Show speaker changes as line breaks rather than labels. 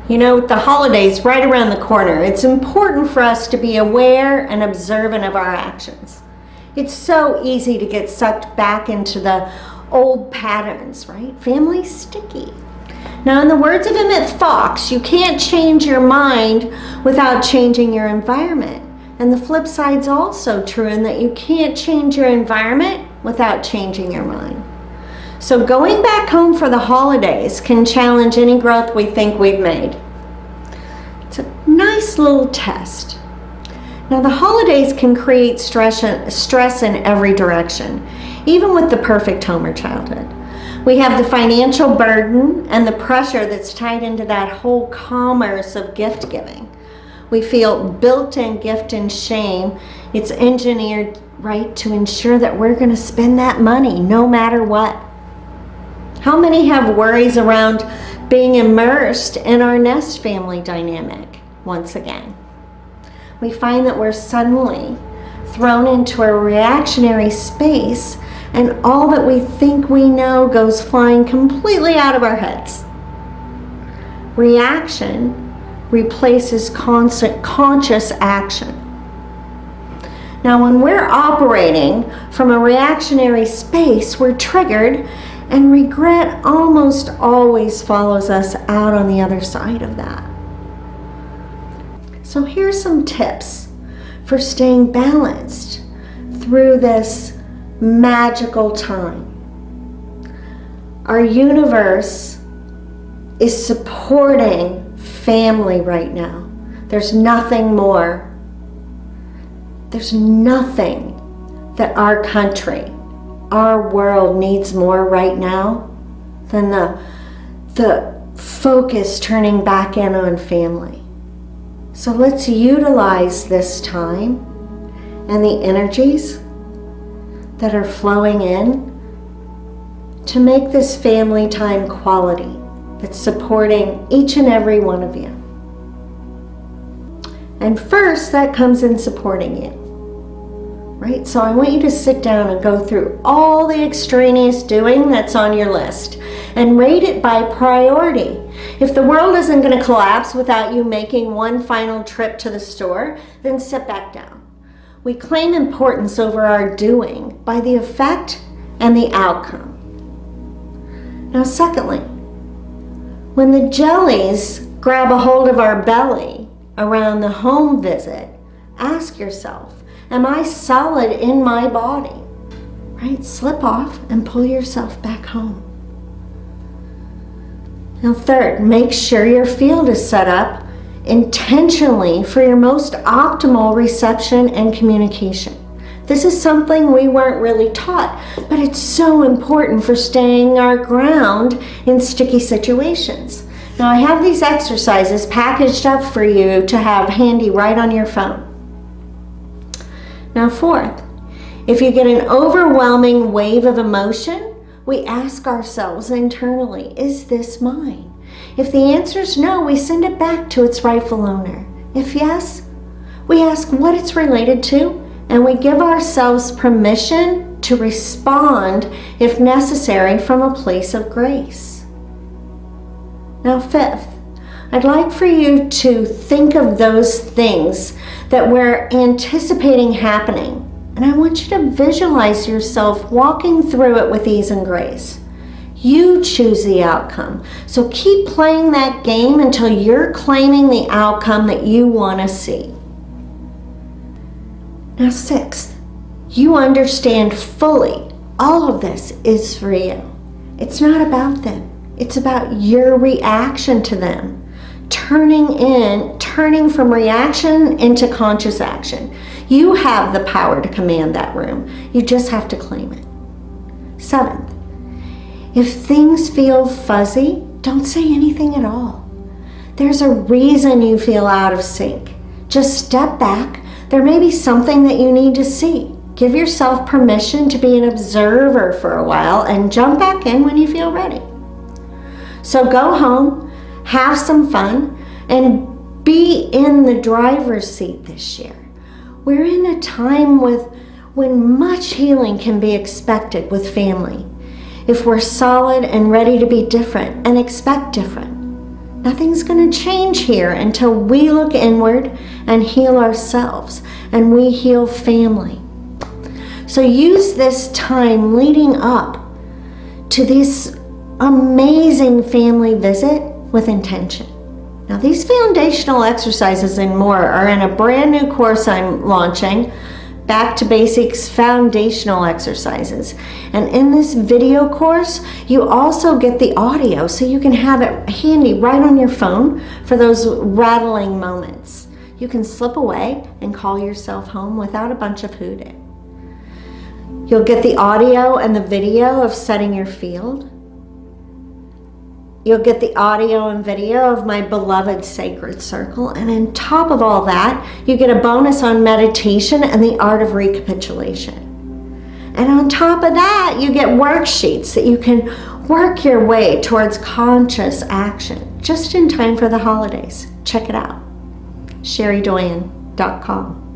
You know, the holidays right around the corner. It's important for us to be aware and observant of our actions. It's so easy to get sucked back into the old patterns, right? Family's sticky. Now, in the words of Emmet Fox, you can't change your mind without changing your environment. And the flip side's also true in that you can't change your environment without changing your mind. So going back home for the holidays can challenge any growth we think we've made. It's a nice little test. Now, the holidays can create stress in every direction, even with the perfect home or childhood. We have the financial burden and the pressure that's tied into that whole commerce of gift giving. We feel built-in gift and shame. It's engineered, right, to ensure that we're going to spend that money no matter what. How many have worries around being immersed in our nest family dynamic once again? We find that we're suddenly thrown into a reactionary space, and all that we think we know goes flying completely out of our heads. Reaction replaces conscious action. Now, when we're operating from a reactionary space, we're triggered, and regret almost always follows us out on the other side of that. So here's some tips for staying balanced through this magical time. Our universe is supporting family right now. There's nothing more. There's nothing that our country, our world needs more right now than the focus turning back in on family. So let's utilize this time and the energies that are flowing in to make this family time quality that's supporting each and every one of you. And first, that comes in supporting you, right? So I want you to sit down and go through all the extraneous doing that's on your list and rate it by priority. If the world isn't going to collapse without you making one final trip to the store, then sit back down. We claim importance over our doing by the effect and the outcome. Now, secondly, when the jellies grab a hold of our belly around the home visit, ask yourself, am I solid in my body? Right? Slip off and pull yourself back home. Now, third, make sure your field is set up intentionally for your most optimal reception and communication. This is something we weren't really taught, but it's so important for staying our ground in sticky situations. Now, I have these exercises packaged up for you to have handy right on your phone. Now, fourth, if you get an overwhelming wave of emotion, we ask ourselves internally, is this mine? If the answer is no, we send it back to its rightful owner. If yes, we ask what it's related to, and we give ourselves permission to respond, if necessary, from a place of grace. Now, fifth, I'd like for you to think of those things that we're anticipating happening. And I want you to visualize yourself walking through it with ease and grace. You choose the outcome. So keep playing that game until you're claiming the outcome that you want to see. Now, sixth, you understand fully all of this is for you. It's not about them. It's about your reaction to them. Turning from reaction into conscious action. You have the power to command that room. You just have to claim it. Seventh, if things feel fuzzy, don't say anything at all. There's a reason you feel out of sync. Just step back. There may be something that you need to see. Give yourself permission to be an observer for a while and jump back in when you feel ready. So go home, have some fun, and be in the driver's seat this year. We're in a time when much healing can be expected with family, if we're solid and ready to be different and expect different. Nothing's going to change here until we look inward and heal ourselves, and we heal family. So use this time leading up to this amazing family visit with intention. Now, these foundational exercises and more are in a brand new course I'm launching, Back to Basics Foundational Exercises. And in this video course, you also get the audio so you can have it handy right on your phone for those rattling moments. You can slip away and call yourself home without a bunch of hoodoo. You'll get the audio and the video of setting your field. You'll get the audio and video of my beloved sacred circle. And on top of all that, you get a bonus on meditation and the art of recapitulation. And on top of that, you get worksheets that you can work your way towards conscious action just in time for the holidays. Check it out. CherieDoyen.com.